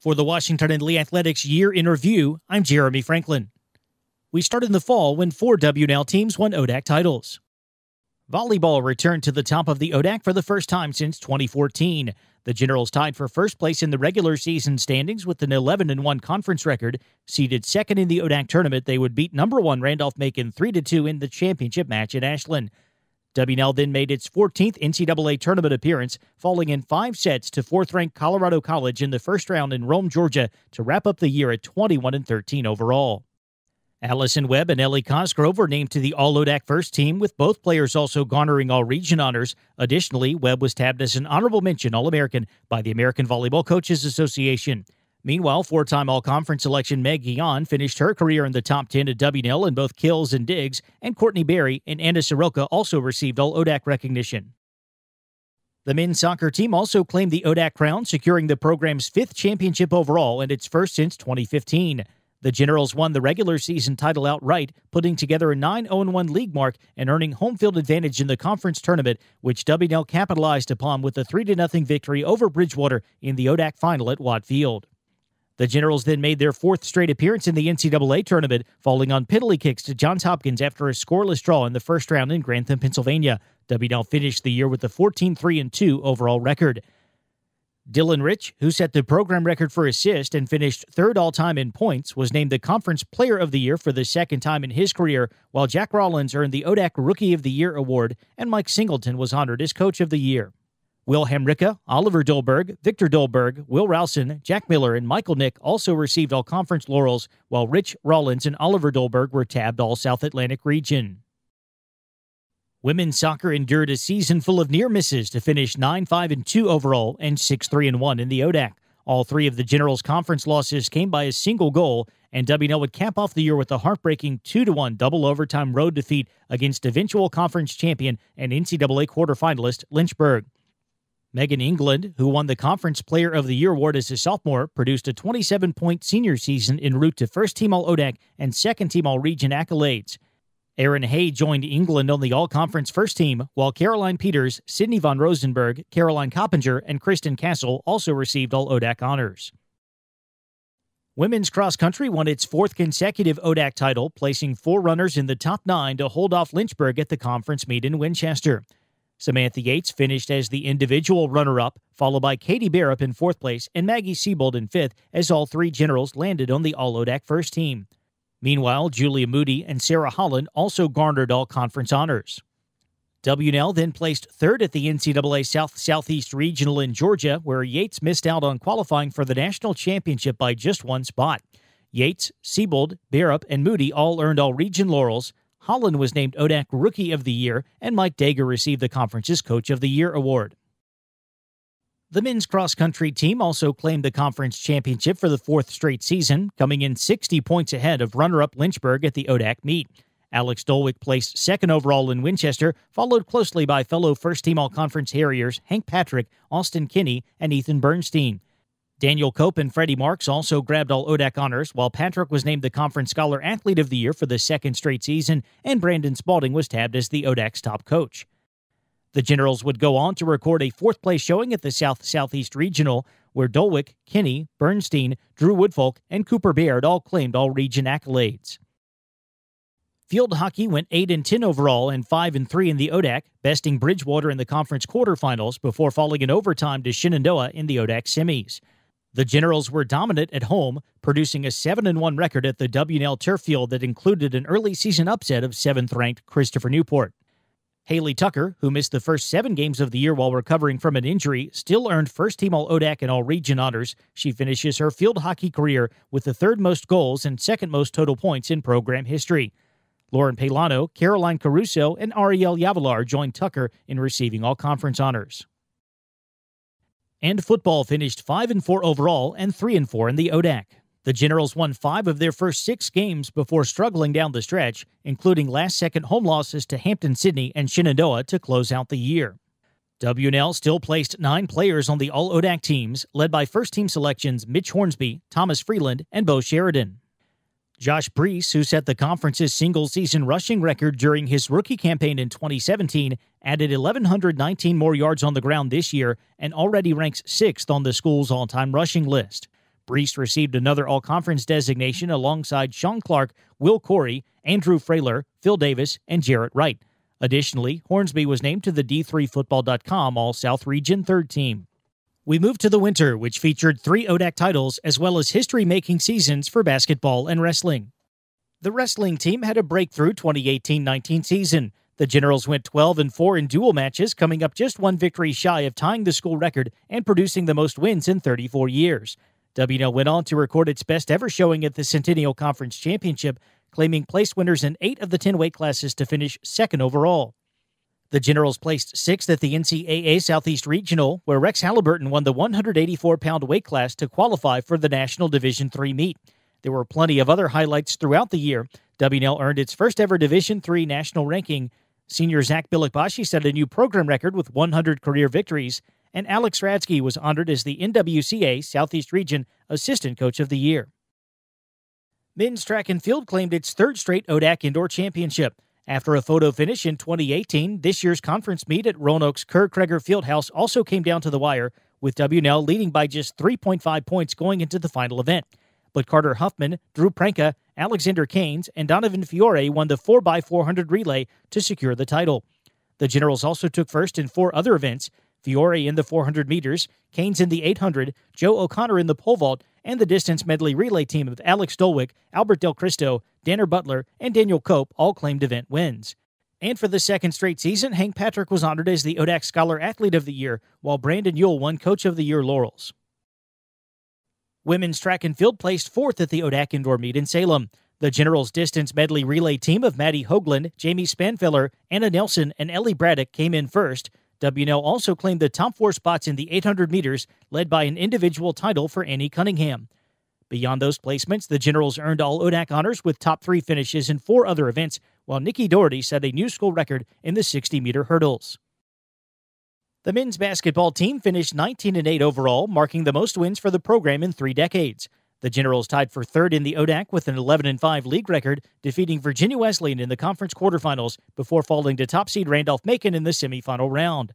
For the Washington and Lee Athletics Year in Review, I'm Jeremy Franklin. We started in the fall when 4 WNL teams won ODAC titles. Volleyball returned to the top of the ODAC for the first time since 2014. The Generals tied for first place in the regular season standings with an 11-1 conference record. Seeded second in the ODAC tournament, they would beat number 1 Randolph-Macon 3-2 in the championship match at Ashland. WNL then made its 14th NCAA tournament appearance, falling in 5 sets to 4th-ranked Colorado College in the first round in Rome, Georgia, to wrap up the year at 21-13 overall. Allison, Webb, and Ellie Cosgrove were named to the All-ODAC first team, with both players also garnering All-Region honors. Additionally, Webb was tabbed as an honorable mention All-American by the American Volleyball Coaches Association. Meanwhile, 4-time All-Conference selection Meg Guion finished her career in the top 10 at WNL in both kills and digs, and Courtney Berry and Anna Soroka also received All-ODAC recognition. The men's soccer team also claimed the ODAC crown, securing the program's 5th championship overall and its first since 2015. The Generals won the regular season title outright, putting together a 9-0-1 league mark and earning home field advantage in the conference tournament, which WNL capitalized upon with a 3-0 victory over Bridgewater in the ODAC final at Watt Field. The Generals then made their 4th straight appearance in the NCAA tournament, falling on penalty kicks to Johns Hopkins after a scoreless draw in the first round in Grantham, Pennsylvania. WNL finished the year with a 14-3-2 overall record. Dylan Rich, who set the program record for assists and finished 3rd all-time in points, was named the Conference Player of the Year for the 2nd time in his career, while Jack Rollins earned the ODAC Rookie of the Year award, and Mike Singleton was honored as Coach of the Year. Will Hamricka, Oliver Dolberg, Victor Dolberg, Will Rowson, Jack Miller, and Michael Nick also received all-conference laurels, while Rich, Rollins, and Oliver Dolberg were tabbed All-South Atlantic Region. Women's soccer endured a season full of near misses to finish 9-5-2 overall and 6-3-1 in the ODAC. All 3 of the Generals' conference losses came by a single goal, and WNL would cap off the year with a heartbreaking 2-1 double overtime road defeat against eventual conference champion and NCAA quarterfinalist Lynchburg. Megan England, who won the Conference Player of the Year award as a sophomore, produced a 27-point senior season en route to first-team All-ODAC and second-team All-Region accolades. Erin Hay joined England on the All-Conference first team, while Caroline Peters, Sydney von Rosenberg, Caroline Coppinger, and Kristen Castle also received All-ODAC honors. Women's cross country won its 4th consecutive ODAC title, placing 4 runners in the top 9 to hold off Lynchburg at the conference meet in Winchester. Samantha Yates finished as the individual runner-up, followed by Katie Barrup in 4th place and Maggie Siebold in 5th, as all 3 Generals landed on the All-ODAC first team. Meanwhile, Julia Moody and Sarah Holland also garnered all-conference honors. WNL then placed 3rd at the NCAA South-Southeast Regional in Georgia, where Yates missed out on qualifying for the national championship by just 1 spot. Yates, Siebold, Barrup, and Moody all earned all-region laurels. Holland was named ODAC Rookie of the Year, and Mike Dager received the conference's Coach of the Year award. The men's cross-country team also claimed the conference championship for the 4th straight season, coming in 60 points ahead of runner-up Lynchburg at the ODAC meet. Alex Dolwick placed 2nd overall in Winchester, followed closely by fellow first-team All-Conference Harriers Hank Patrick, Austin Kinney, and Ethan Bernstein. Daniel Cope and Freddie Marks also grabbed all ODAC honors, while Patrick was named the Conference Scholar Athlete of the Year for the 2nd straight season, and Brandon Spalding was tabbed as the ODAC's top coach. The Generals would go on to record a 4th-place showing at the South-Southeast Regional, where Dolwick, Kinney, Bernstein, Drew Woodfolk, and Cooper Baird all claimed all-region accolades. Field hockey went 8-10 overall and 5-3 in the ODAC, besting Bridgewater in the conference quarterfinals before falling in overtime to Shenandoah in the ODAC semis. The Generals were dominant at home, producing a 7-1 record at the WNL turf field that included an early season upset of 7th-ranked Christopher Newport. Haley Tucker, who missed the first 7 games of the year while recovering from an injury, still earned first-team All-ODAC and All-Region honors. She finishes her field hockey career with the 3rd most goals and 2nd most total points in program history. Lauren Pelano, Caroline Caruso, and Ariel Yavalar joined Tucker in receiving all-conference honors. And football finished 5-4 overall and 3-4 in the ODAC. The Generals won 5 of their first 6 games before struggling down the stretch, including last-second home losses to Hampton-Sydney and Shenandoah to close out the year. WNL still placed 9 players on the All-ODAC teams, led by first-team selections Mitch Hornsby, Thomas Freeland, and Bo Sheridan. Josh Brees, who set the conference's single-season rushing record during his rookie campaign in 2017, added 1,119 more yards on the ground this year and already ranks 6th on the school's all-time rushing list. Brees received another All-Conference designation alongside Sean Clark, Will Corey, Andrew Frailer, Phil Davis, and Jarrett Wright. Additionally, Hornsby was named to the D3Football.com All-South Region third team. We move to the winter, which featured 3 ODAC titles as well as history-making seasons for basketball and wrestling. The wrestling team had a breakthrough 2018-19 season. The Generals went 12-4 in dual matches, coming up just 1 victory shy of tying the school record and producing the most wins in 34 years. WNL went on to record its best-ever showing at the Centennial Conference Championship, claiming place winners in 8 of the 10 weight classes to finish second overall. The Generals placed 6th at the NCAA Southeast Regional, where Rex Halliburton won the 184-pound weight class to qualify for the National Division III meet. There were plenty of other highlights throughout the year. WNL earned its first-ever Division III national ranking. Senior Zach Bilikbashi set a new program record with 100 career victories, and Alex Radsky was honored as the NWCA Southeast Region Assistant Coach of the Year. Men's track and field claimed its 3rd straight ODAC Indoor Championship. After a photo finish in 2018, this year's conference meet at Roanoke's Kerr Kreger Fieldhouse also came down to the wire, with WNL leading by just 3.5 points going into the final event. But Carter Huffman, Drew Pranka, Alexander Keynes, and Donovan Fiore won the 4x400 relay to secure the title. The Generals also took first in 4 other events: Fiore in the 400 meters, Keynes in the 800, Joe O'Connor in the pole vault, and the distance medley relay team of Alex Dolwick, Albert Del Cristo, Danner Butler, and Daniel Cope all claimed event wins. And for the 2nd straight season, Hank Patrick was honored as the ODAC Scholar Athlete of the Year, while Brandon Yule won Coach of the Year laurels. Women's track and field placed 4th at the ODAC Indoor Meet in Salem. The Generals distance medley relay team of Maddie Hoagland, Jamie Spanfeller, Anna Nelson, and Ellie Braddock came in first. WNL also claimed the top 4 spots in the 800 meters, led by an individual title for Annie Cunningham. Beyond those placements, the Generals earned all ODAC honors with top 3 finishes in 4 other events, while Nikki Doherty set a new school record in the 60-meter hurdles. The men's basketball team finished 19-8 overall, marking the most wins for the program in 3 decades. The Generals tied for 3rd in the ODAC with an 11-5 league record, defeating Virginia Wesleyan in the conference quarterfinals before falling to top seed Randolph-Macon in the semifinal round.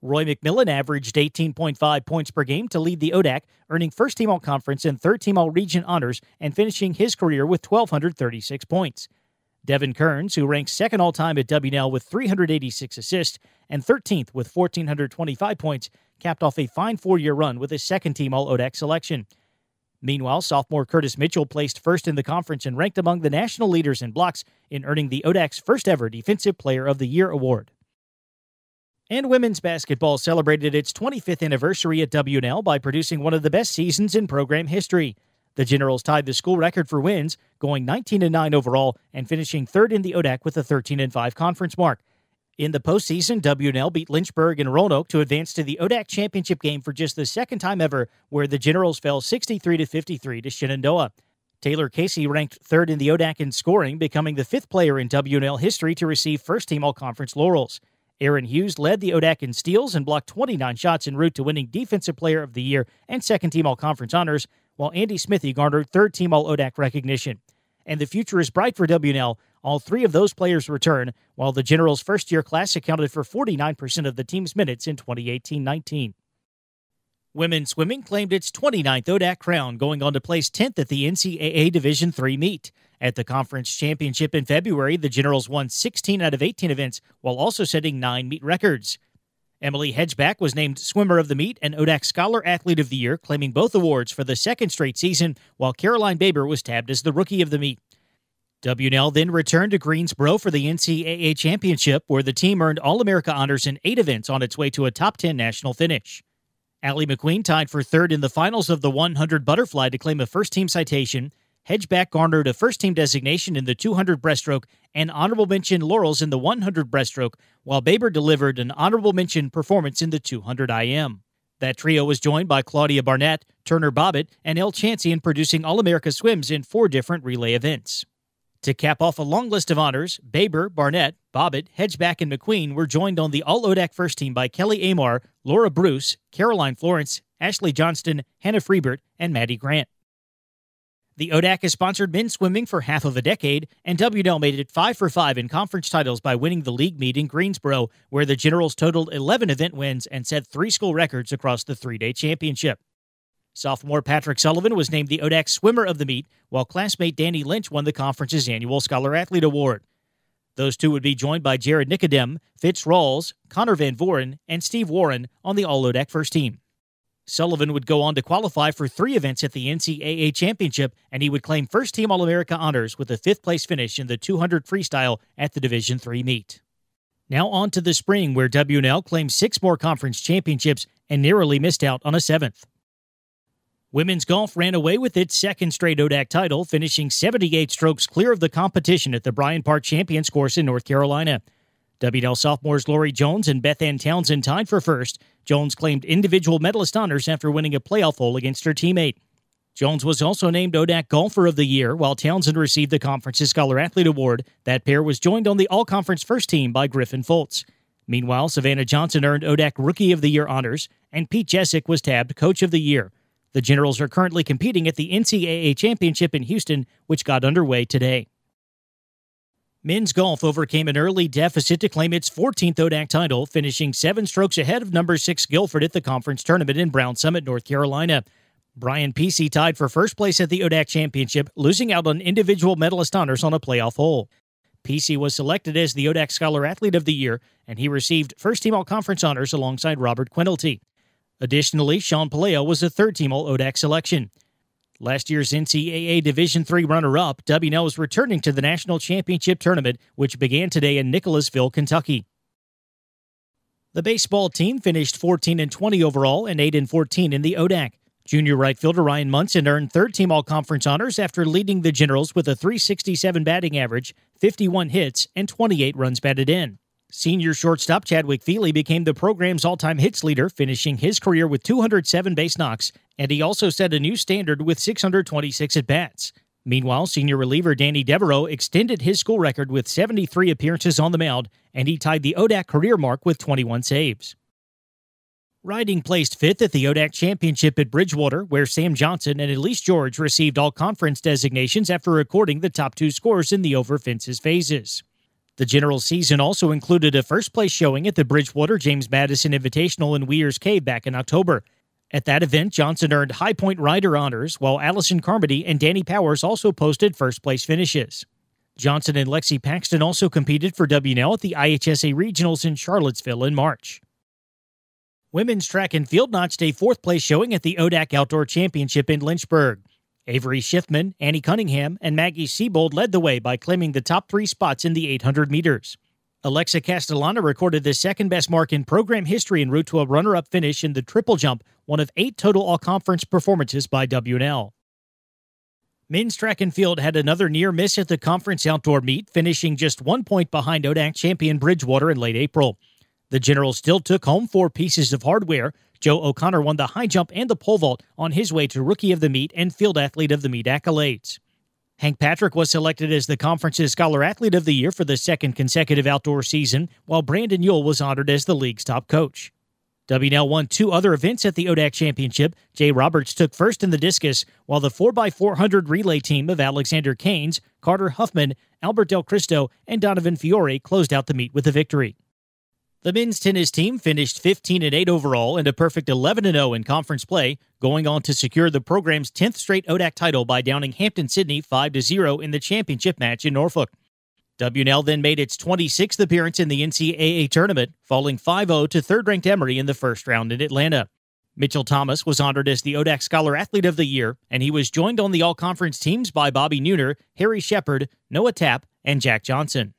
Roy McMillan averaged 18.5 points per game to lead the ODAC, earning first-team All-Conference and third-team All-Region honors and finishing his career with 1,236 points. Devon Kearns, who ranks 2nd all-time at WNL with 386 assists and 13th with 1,425 points, capped off a fine 4-year run with his second-team All-ODAC selection. Meanwhile, sophomore Curtis Mitchell placed 1st in the conference and ranked among the national leaders in blocks in earning the ODAC's first-ever Defensive Player of the Year award. And women's basketball celebrated its 25th anniversary at WNL by producing one of the best seasons in program history. The Generals tied the school record for wins, going 19-9 overall and finishing 3rd in the ODAC with a 13-5 conference mark. In the postseason, WNL beat Lynchburg and Roanoke to advance to the ODAC championship game for just the 2nd time ever, where the Generals fell 63-53 to Shenandoah. Taylor Casey ranked 3rd in the ODAC in scoring, becoming the 5th player in WNL history to receive first-team All-Conference laurels. Aaron Hughes led the ODAC in steals and blocked 29 shots en route to winning Defensive Player of the Year and second-team All-Conference honors, while Andy Smithy garnered third-team All-ODAC recognition. And the future is bright for WNL. All 3 of those players return, while the Generals' first-year class accounted for 49% of the team's minutes in 2018-19. Women's swimming claimed its 29th ODAC crown, going on to place 10th at the NCAA Division III meet. At the conference championship in February, the Generals won 16 out of 18 events, while also setting 9 meet records. Emily Hedgeback was named Swimmer of the Meet and ODAC Scholar Athlete of the Year, claiming both awards for the 2nd straight season, while Caroline Baber was tabbed as the Rookie of the Meet. WNL then returned to Greensboro for the NCAA Championship, where the team earned All-America honors in 8 events on its way to a top 10 national finish. Allie McQueen tied for 3rd in the finals of the 100 butterfly to claim a first-team citation. Hedgeback garnered a first-team designation in the 200 breaststroke and honorable mention laurels in the 100 breaststroke, while Baber delivered an honorable mention performance in the 200 IM. That trio was joined by Claudia Barnett, Turner Bobbitt, and Elle Chancey in producing All-America swims in 4 different relay events. To cap off a long list of honors, Baber, Barnett, Bobbitt, Hedgeback, and McQueen were joined on the All-ODAC first team by Kelly Amar, Laura Bruce, Caroline Florence, Ashley Johnston, Hannah Freebert, and Maddie Grant. The ODAC has sponsored men's swimming for half of a decade, and WNL made it 5 for 5 in conference titles by winning the league meet in Greensboro, where the Generals totaled 11 event wins and set 3 school records across the 3-day championship. Sophomore Patrick Sullivan was named the ODAC Swimmer of the Meet, while classmate Danny Lynch won the conference's annual Scholar Athlete Award. Those two would be joined by Jared Nicodem, Fitz Rawls, Connor Van Voren, and Steve Warren on the All-ODAC first team. Sullivan would go on to qualify for 3 events at the NCAA Championship, and he would claim first-team All-America honors with a 5th-place finish in the 200 freestyle at the Division III meet. Now on to the spring, where WNL claimed 6 more conference championships and narrowly missed out on a 7th. Women's golf ran away with its 2nd straight ODAC title, finishing 78 strokes clear of the competition at the Bryant Park Champions Course in North Carolina. WNL sophomores Lori Jones and Beth Ann Townsend tied for first. Jones claimed individual medalist honors after winning a playoff hole against her teammate. Jones was also named ODAC Golfer of the Year, while Townsend received the conference's Scholar Athlete Award. That pair was joined on the All-Conference first team by Griffin Foltz. Meanwhile, Savannah Johnson earned ODAC Rookie of the Year honors, and Pete Jessic was tabbed Coach of the Year. The Generals are currently competing at the NCAA Championship in Houston, which got underway today. Men's golf overcame an early deficit to claim its 14th ODAC title, finishing 7 strokes ahead of number 6 Guilford at the conference tournament in Brown Summit, North Carolina. Brian Pesce tied for first place at the ODAC Championship, losing out on individual medalist honors on a playoff hole. Pesce was selected as the ODAC Scholar Athlete of the Year, and he received first-team All-Conference honors alongside Robert Quinelty. Additionally, Sean Paleo was a third-team All-ODAC selection. Last year's NCAA Division III runner-up, WNL is returning to the National Championship Tournament, which began today in Nicholasville, Kentucky. The baseball team finished 14-20 overall and 8-14 in the ODAC. Junior right fielder Ryan Munson earned third-team All-Conference honors after leading the Generals with a .367 batting average, 51 hits, and 28 runs batted in. Senior shortstop Chadwick Feely became the program's all-time hits leader, finishing his career with 207 base knocks, and he also set a new standard with 626 at-bats. Meanwhile, senior reliever Danny Devereaux extended his school record with 73 appearances on the mound, and he tied the ODAC career mark with 21 saves. Riding placed 5th at the ODAC Championship at Bridgewater, where Sam Johnson and Elise George received all-conference designations after recording the top 2 scores in the over-fences phases. The general season also included a first-place showing at the Bridgewater James Madison Invitational in Weir's Cave back in October. At that event, Johnson earned High Point Rider honors, while Allison Carmody and Danny Powers also posted first-place finishes. Johnson and Lexi Paxton also competed for WNL at the IHSA Regionals in Charlottesville in March. Women's track and field notched a 4th-place showing at the ODAC Outdoor Championship in Lynchburg. Avery Schiffman, Annie Cunningham, and Maggie Siebold led the way by claiming the top 3 spots in the 800 meters. Alexa Castellana recorded the second-best mark in program history en route to a runner-up finish in the triple jump, one of 8 total all-conference performances by WNL. Men's track and field had another near miss at the conference outdoor meet, finishing just 1 point behind ODAC champion Bridgewater in late April. The Generals still took home 4 pieces of hardware. Joe O'Connor won the high jump and the pole vault on his way to Rookie of the Meet and Field Athlete of the Meet accolades. Hank Patrick was selected as the conference's Scholar Athlete of the Year for the 2nd consecutive outdoor season, while Brandon Yule was honored as the league's top coach. WNL won 2 other events at the ODAC Championship. Jay Roberts took first in the discus, while the 4x400 relay team of Alexander Keynes, Carter Huffman, Albert Del Cristo, and Donovan Fiore closed out the meet with a victory. The men's tennis team finished 15-8 overall and a perfect 11-0 in conference play, going on to secure the program's 10th straight ODAC title by downing Hampton-Sydney 5-0 in the championship match in Norfolk. WNL then made its 26th appearance in the NCAA tournament, falling 5-0 to third-ranked Emory in the first round in Atlanta. Mitchell Thomas was honored as the ODAC Scholar Athlete of the Year, and he was joined on the all-conference teams by Bobby Nooner, Harry Shepard, Noah Tapp, and Jack Johnson.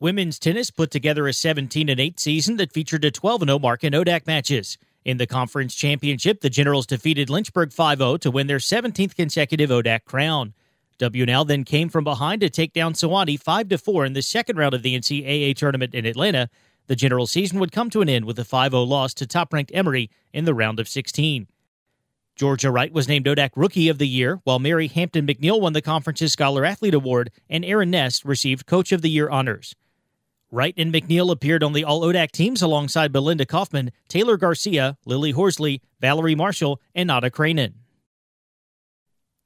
Women's tennis put together a 17-8 season that featured a 12-0 mark in ODAC matches. In the conference championship, the Generals defeated Lynchburg 5-0 to win their 17th consecutive ODAC crown. WNL then came from behind to take down Sewanee 5-4 in the second round of the NCAA tournament in Atlanta. The General season would come to an end with a 5-0 loss to top-ranked Emory in the round of 16. Georgia Wright was named ODAC Rookie of the Year, while Mary Hampton McNeil won the conference's Scholar Athlete Award, and Aaron Ness received Coach of the Year honors. Wright and McNeil appeared on the All-ODAC teams alongside Belinda Kaufman, Taylor Garcia, Lily Horsley, Valerie Marshall, and Nada Cranen.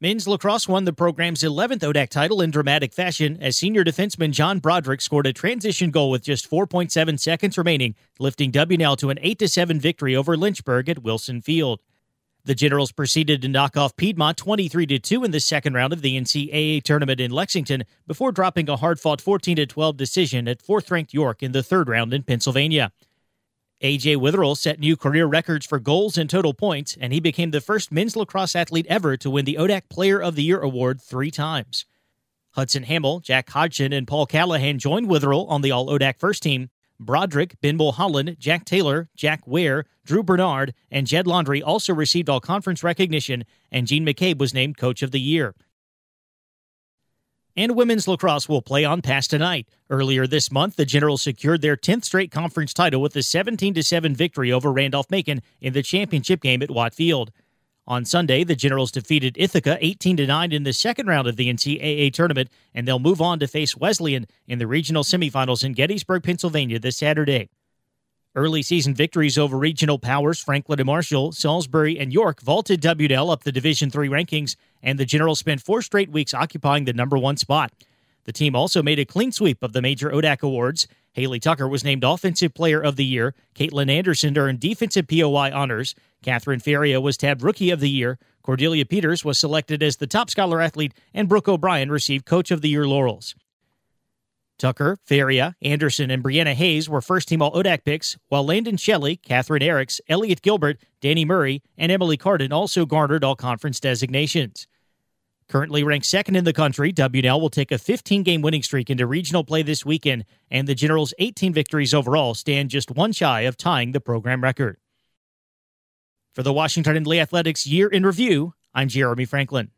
Men's lacrosse won the program's 11th ODAC title in dramatic fashion as senior defenseman John Broderick scored a transition goal with just 4.7 seconds remaining, lifting WNL to an 8-7 victory over Lynchburg at Wilson Field. The Generals proceeded to knock off Piedmont 23-2 in the second round of the NCAA tournament in Lexington before dropping a hard-fought 14-12 decision at fourth-ranked York in the third round in Pennsylvania. A.J. Witherell set new career records for goals and total points, and he became the first men's lacrosse athlete ever to win the ODAC Player of the Year award 3 times. Hudson Hamill, Jack Hodgson, and Paul Callahan joined Witherell on the All-ODAC first team. Broderick, Ben Mulholland, Jack Taylor, Jack Ware, Drew Bernard, and Jed Laundrie also received all-conference recognition, and Gene McCabe was named Coach of the Year. And women's lacrosse will play on Pass tonight. Earlier this month, the Generals secured their 10th straight conference title with a 17-7 victory over Randolph-Macon in the championship game at Watt Field. On Sunday, the Generals defeated Ithaca 18-9 in the second round of the NCAA tournament, and they'll move on to face Wesleyan in the regional semifinals in Gettysburg, Pennsylvania this Saturday. Early season victories over regional powers Franklin and Marshall, Salisbury, and York vaulted WNL up the Division III rankings, and the Generals spent 4 straight weeks occupying the number 1 spot. The team also made a clean sweep of the major ODAC awards. Haley Tucker was named Offensive Player of the Year, Caitlin Anderson earned Defensive POI honors, Catherine Feria was tabbed Rookie of the Year, Cordelia Peters was selected as the top scholar athlete, and Brooke O'Brien received Coach of the Year laurels. Tucker, Feria, Anderson, and Brianna Hayes were first-team All-ODAC picks, while Landon Shelley, Catherine Eriks, Elliot Gilbert, Danny Murray, and Emily Carden also garnered all-conference designations. Currently ranked second in the country, WNL will take a 15-game winning streak into regional play this weekend, and the Generals' 18 victories overall stand just 1 shy of tying the program record. For the Washington Indley Athletics Year in Review, I'm Jeremy Franklin.